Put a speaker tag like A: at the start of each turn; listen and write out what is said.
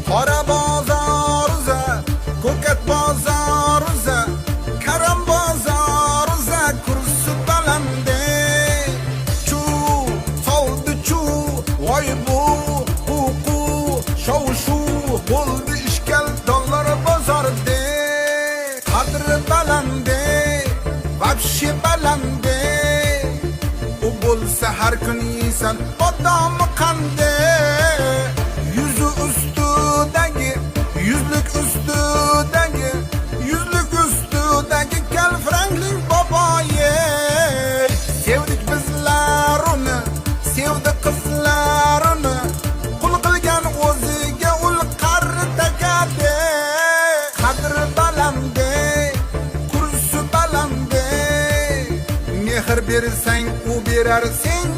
A: Qora bozorza, ko'kat bozorza, karam bozorza, kursi balande. Chu, soldi chu, voy bu, huquq, shov-shu, bo'ldi ishkal dollar bozorda. Qadri balande, vobshe balande. U bo'lsa har kun yeysan, bodomi qanday. Yuzi ustidagi, yuzlik ustidagi, yuzlik ustidagi kal frangling boboye. Sevdik bizlar uni, sevdi qizlarini, qul qilgan o'ziga ul qarri takadi. Qadri balande, kursi balande. Mehr bersang u berar, sen